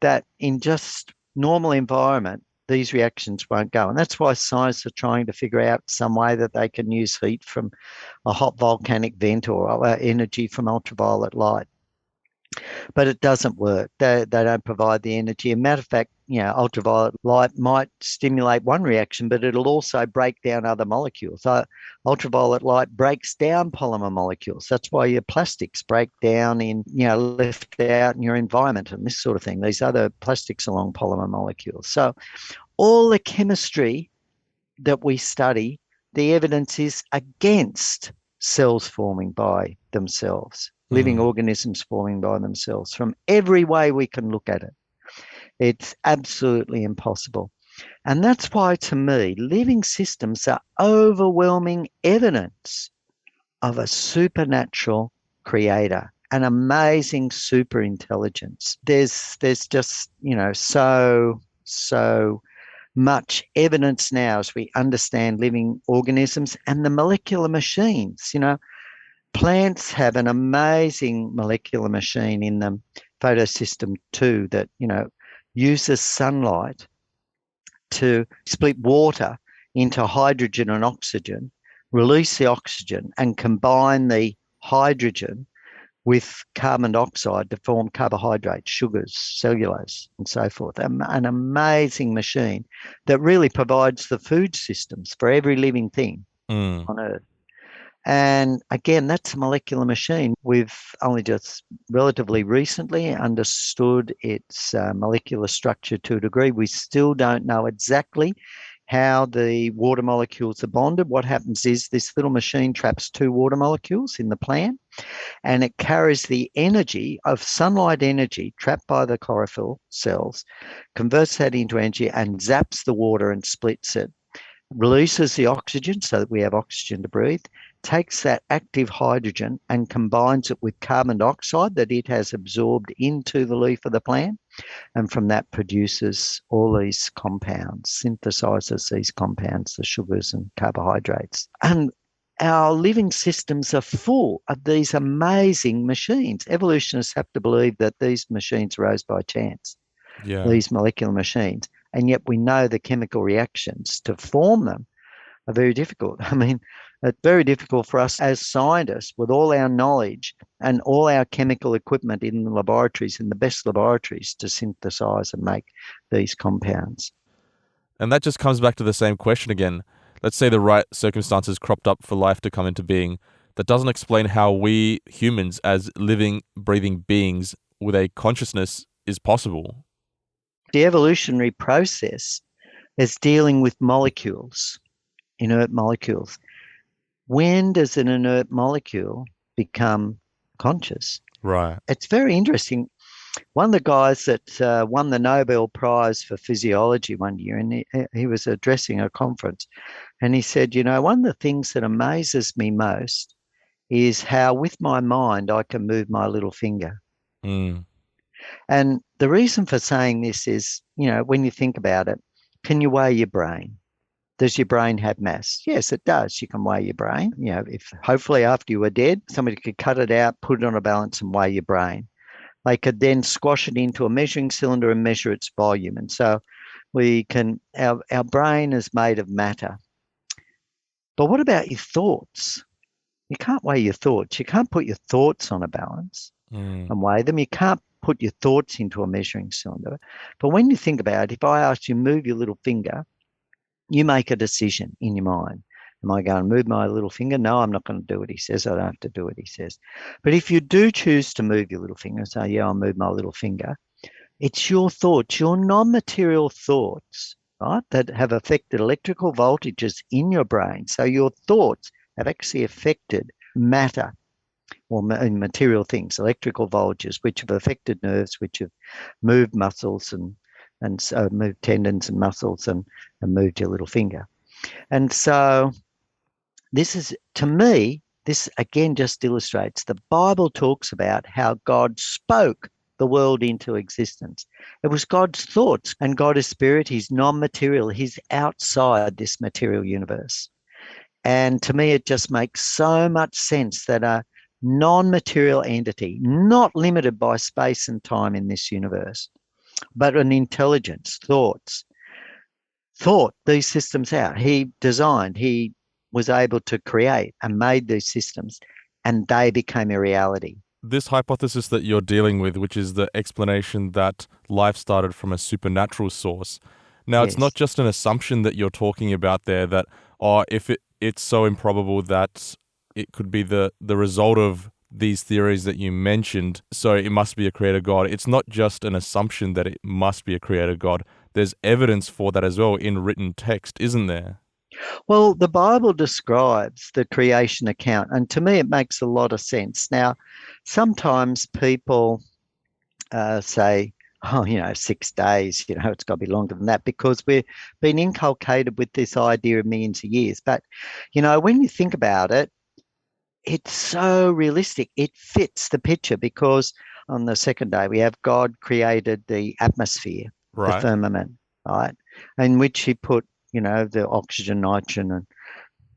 that in just normal environment, these reactions won't go. And that's why scientists are trying to figure out some way that they can use heat from a hot volcanic vent or energy from ultraviolet light but it doesn't work. They don't provide the energy. As a matter of fact, ultraviolet light might stimulate one reaction, but it'll also break down other molecules. So ultraviolet light breaks down polymer molecules. That's why your plastics break down left out in your environment and this sort of thing. These other plastics along polymer molecules. So all the chemistry that we study, the evidence is against cells forming by themselves, living organisms forming by themselves from every way we can look at it. It's absolutely impossible. And that's why, to me, living systems are overwhelming evidence of a supernatural creator, an amazing super intelligence. There's just, so much evidence now as we understand living organisms and the molecular machines. Plants have an amazing molecular machine in them, photosystem 2, that, uses sunlight to split water into hydrogen and oxygen, release the oxygen and combine the hydrogen with carbon dioxide to form carbohydrates, sugars, cellulose, and so forth. An amazing machine that really provides the food systems for every living thing on Earth. And again, that's a molecular machine. We've only just relatively recently understood its molecular structure to a degree. We still don't know exactly how the water molecules are bonded. What happens is this little machine traps 2 water molecules in the plant, and it carries the energy of sunlight energy trapped by the chlorophyll cells, converts that into energy and zaps the water and splits it, releases the oxygen so that we have oxygen to breathe, takes that active hydrogen and combines it with carbon dioxide that it has absorbed into the leaf of the plant, and from that produces all these compounds, synthesizes these compounds, the sugars and carbohydrates. And our living systems are full of these amazing machines. Evolutionists have to believe that these machines rose by chance, these molecular machines, and yet we know the chemical reactions to form them are very difficult. I mean, it's very difficult for us as scientists, with all our knowledge and all our chemical equipment in the laboratories, in the best laboratories, to synthesize and make these compounds. And that just comes back to the same question again. Let's say the right circumstances cropped up for life to come into being. That doesn't explain how we humans, as living, breathing beings with a consciousness, is possible. The evolutionary process is dealing with molecules, inert molecules. When does an inert molecule become conscious? Right. It's very interesting. One of the guys that won the Nobel Prize for Physiology one year, and he was addressing a conference, and he said, one of the things that amazes me most is how with my mind I can move my little finger. And the reason for saying this is, when you think about it, can you weigh your brain? Does your brain have mass? Yes, it does. You can weigh your brain. If hopefully after you were dead, somebody could cut it out, put it on a balance and weigh your brain. They could then squash it into a measuring cylinder and measure its volume. And so our brain is made of matter. But what about your thoughts? You can't weigh your thoughts. You can't put your thoughts on a balance and weigh them. You can't put your thoughts into a measuring cylinder. But when you think about it, if I asked you to move your little finger, you make a decision in your mind. Am I going to move my little finger? No, I'm not going to do what he says. I don't have to do what he says. But if you do choose to move your little finger and say, yeah, I'll move my little finger, it's your thoughts, your non-material thoughts, right, that have affected electrical voltages in your brain. So your thoughts have actually affected matter or material things, electrical voltages, which have affected nerves, which have moved muscles and moved tendons and muscles and moved your little finger. And so this is, to me, this again just illustrates the Bible talks about how God spoke the world into existence. It was God's thoughts, and God is spirit. He's non-material. He's outside this material universe. And to me, it just makes so much sense that a non-material entity, not limited by space and time in this universe, but an intelligence, thought these systems out. He designed, he was able to create and made these systems, and they became a reality. this hypothesis that you're dealing with, which is the explanation that life started from a supernatural source. Now, it's not Yes. just an assumption that you're talking about there that, if it's so improbable that it could be the result of these theories that you mentioned, so it must be a creator God. It's not just an assumption that it must be a creator God. There's evidence for that as well in written text, isn't there? Well, the Bible describes the creation account, and to me, it makes a lot of sense. Now, sometimes people say, oh, 6 days, it's got to be longer than that because we've been inculcated with this idea of millions of years. But, when you think about it, it's so realistic. It fits the picture because on the second day, we have God created the atmosphere, the Right. firmament, right? In which he put, the oxygen, nitrogen, and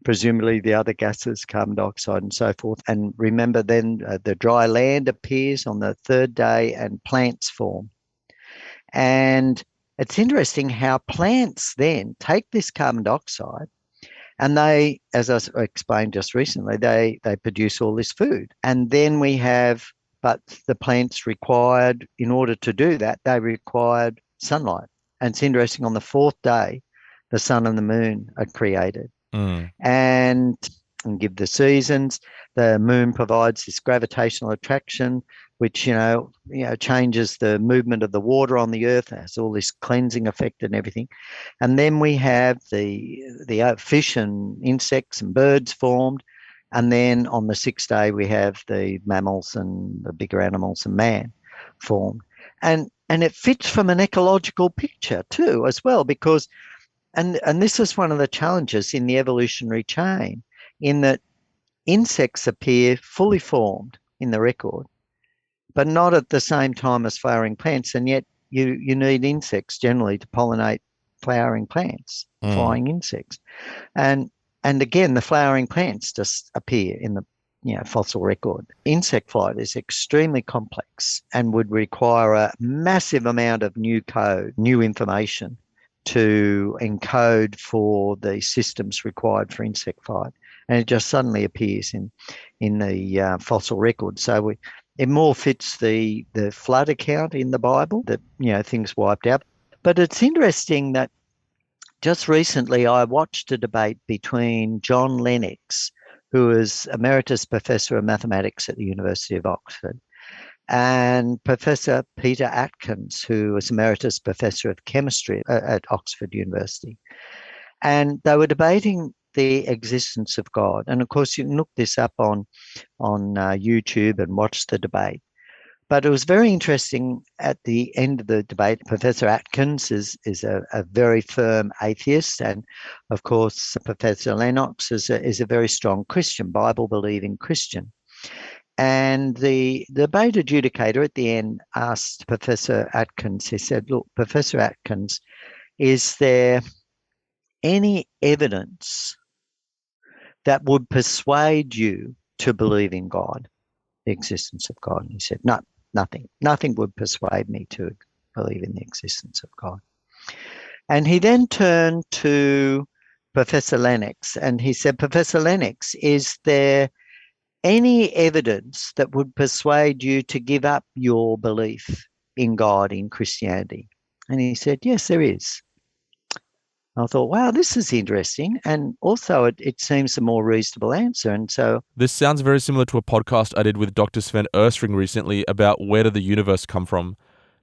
presumably the other gases, carbon dioxide and so forth. And remember, then the dry land appears on the third day and plants form. And it's interesting how plants then take this carbon dioxide and they, as I explained just recently, they produce all this food. And then we have, but the plants required, in order to do that, they required sunlight. And it's interesting, on the fourth day, the sun and the moon are created. Mm. And give the seasons. The moon provides this gravitational attraction, which changes the movement of the water on the earth. It has all this cleansing effect and everything. And then we have the fish and insects and birds formed. And then on the sixth day we have the mammals and the bigger animals and man formed. And it fits from an ecological picture too, as well, because and this is one of the challenges in the evolutionary chain, in that insects appear fully formed in the record, but not at the same time as flowering plants. And yet you need insects generally to pollinate flowering plants, flying insects. And again, the flowering plants just appear in the fossil record. Insect flight is extremely complex and would require a massive amount of new code, new information to encode for the systems required for insect flight, and it just suddenly appears in the fossil record. So it more fits the flood account in the Bible, that things wiped out. But it's interesting that just recently I watched a debate between John Lennox, who is Emeritus Professor of Mathematics at the University of Oxford, and Professor Peter Atkins, who is Emeritus Professor of Chemistry at Oxford University. And they were debating the existence of God. And of course, you can look this up on YouTube and watch the debate. But it was very interesting at the end of the debate. Professor Atkins is a very firm atheist. And of course, Professor Lennox is a very strong Christian, Bible-believing Christian. And the debate adjudicator at the end asked Professor Atkins, he said, look, Professor Atkins, is there any evidence that would persuade you to believe in God, the existence of God? And he said, no, nothing. Nothing would persuade me to believe in the existence of God. And he then turned to Professor Lennox and he said, Professor Lennox, is there any evidence that would persuade you to give up your belief in God, in Christianity? And he said, yes, there is. I thought, wow, this is interesting. And also it seems a more reasonable answer. And so this sounds very similar to a podcast I did with Dr. Sven Erstring recently about where did the universe come from?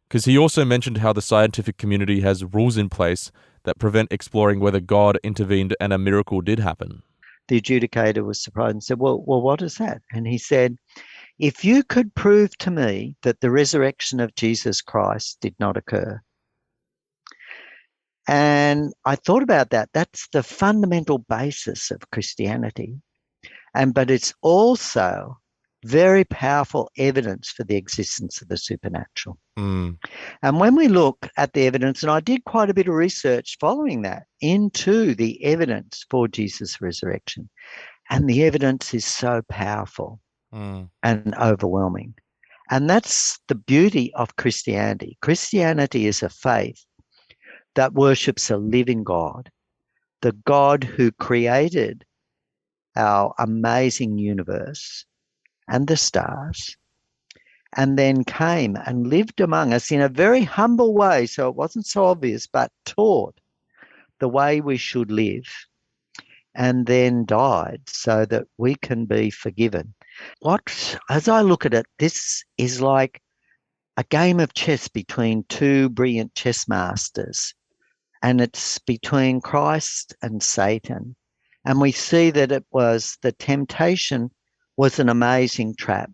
Because he also mentioned how the scientific community has rules in place that prevent exploring whether God intervened and a miracle did happen. The adjudicator was surprised and said, well, what is that? And he said, if you could prove to me that the resurrection of Jesus Christ did not occur. And I thought about that. That's the fundamental basis of Christianity. But it's also very powerful evidence for the existence of the supernatural. Mm. And when we look at the evidence, and I did quite a bit of research following that into the evidence for Jesus' resurrection, and the evidence is so powerful and overwhelming. And that's the beauty of Christianity. Christianity is a faith that worships a living God, the God who created our amazing universe and the stars and then came and lived among us in a very humble way, so it wasn't so obvious, but taught the way we should live, and then died so that we can be forgiven. As I look at it, this is like a game of chess between two brilliant chess masters, and it's between Christ and Satan. And we see that the temptation was an amazing trap,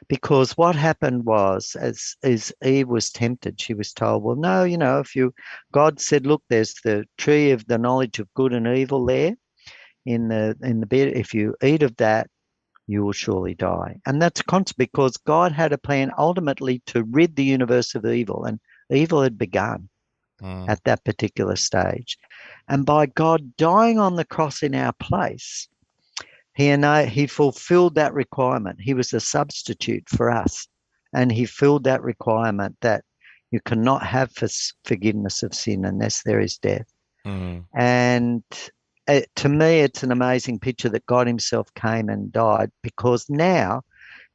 because what happened was, as Eve was tempted, she was told, well, no, God said, look, there's the tree of the knowledge of good and evil there in the bed. If you eat of that, you will surely die. And that's constant, because God had a plan ultimately to rid the universe of evil, and evil had begun at that particular stage. And by God dying on the cross in our place, he fulfilled that requirement. He was a substitute for us, and he filled that requirement that you cannot have forgiveness of sin unless there is death. And to me, it's an amazing picture that God himself came and died, because now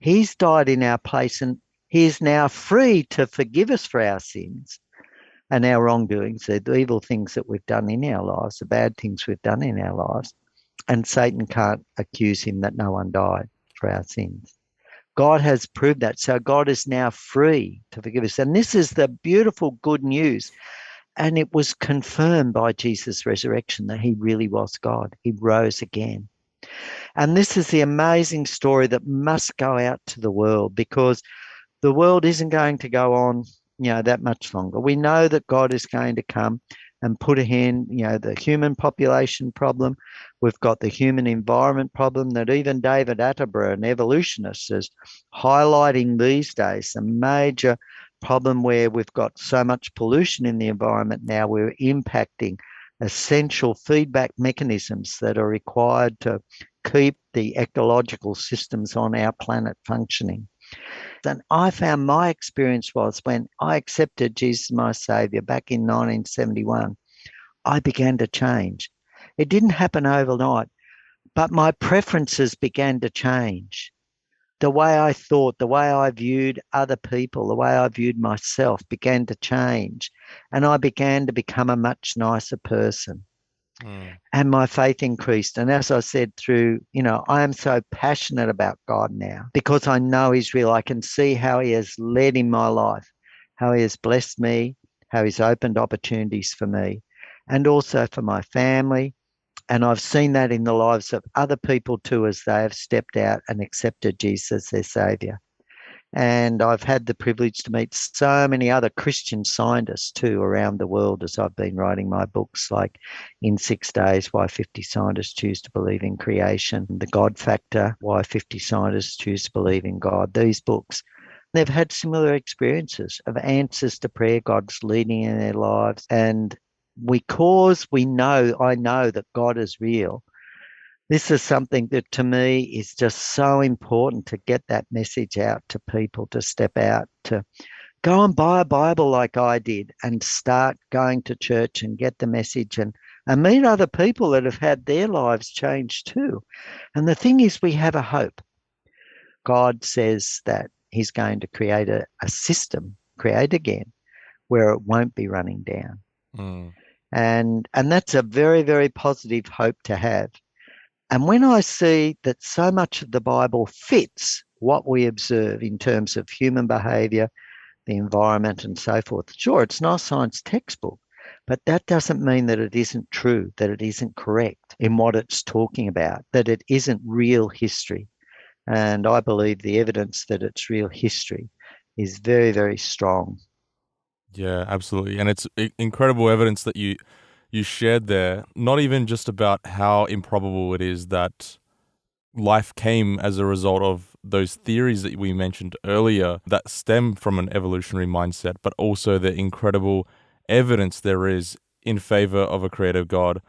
he's died in our place, and he is now free to forgive us for our sins and our wrongdoings, the evil things that we've done in our lives, the bad things we've done in our lives. And Satan can't accuse him that no one died for our sins. God has proved that. So God is now free to forgive us. And this is the beautiful good news. And it was confirmed by Jesus' resurrection that he really was God. He rose again. And this is the amazing story that must go out to the world, because the world isn't going to go on, that much longer. We know that God is going to come and put a hand, the human population problem. We've got the human environment problem that even David Attenborough, an evolutionist, is highlighting these days, a major problem where we've got so much pollution in the environment now. We're impacting essential feedback mechanisms that are required to keep the ecological systems on our planet functioning. And I found my experience was, when I accepted Jesus, my Saviour, back in 1971, I began to change. It didn't happen overnight, but my preferences began to change. The way I thought, the way I viewed other people, the way I viewed myself began to change. And I began to become a much nicer person. And my faith increased. And as I said, I am so passionate about God now, because I know he's real. I can see how he has led in my life, how he has blessed me, how he's opened opportunities for me, and also for my family. And I've seen that in the lives of other people too, as they have stepped out and accepted Jesus as their Saviour. And I've had the privilege to meet so many other Christian scientists too around the world as I've been writing my books, like In 6 Days, Why 50 Scientists Choose to Believe in Creation, The God Factor, Why 50 Scientists Choose to Believe in God. These books, they've had similar experiences of answers to prayer, God's leading in their lives. And I know that God is real. This is something that to me is just so important, to get that message out to people, to step out, to go and buy a Bible like I did and start going to church and get the message, and meet other people that have had their lives changed too. And the thing is, we have a hope. God says that he's going to create a system, create again, where it won't be running down. And that's a very, very positive hope to have. And when I see that so much of the Bible fits what we observe in terms of human behaviour, the environment and so forth, sure, it's not a science textbook, but that doesn't mean that it isn't true, that it isn't correct in what it's talking about, that it isn't real history. And I believe the evidence that it's real history is very, very strong. Yeah, absolutely. And it's incredible evidence that you shared there, not even just about how improbable it is that life came as a result of those theories that we mentioned earlier that stem from an evolutionary mindset, but also the incredible evidence there is in favor of a creative God.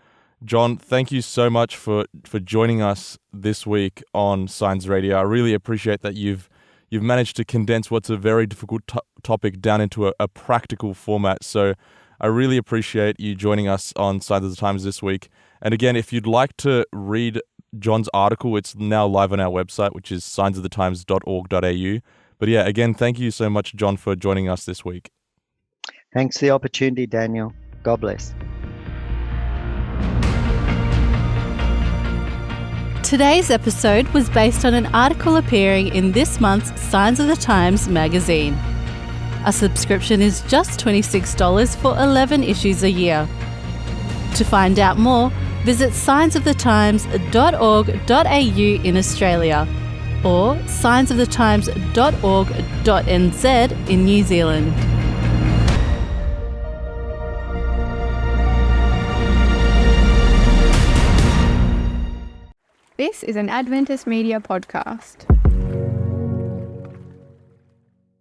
John, thank you so much for joining us this week on Science Radio. I really appreciate that you've managed to condense what's a very difficult topic down into a practical format. So I really appreciate you joining us on Signs of the Times this week. And again, if you'd like to read John's article, it's now live on our website, which is signsofthetimes.org.au. But yeah, again, thank you so much, John, for joining us this week. Thanks for the opportunity, Daniel. God bless. Today's episode was based on an article appearing in this month's Signs of the Times magazine. A subscription is just $26 for 11 issues a year. To find out more, visit signsofthetimes.org.au in Australia or signsofthetimes.org.nz in New Zealand. This is an Adventist Media podcast.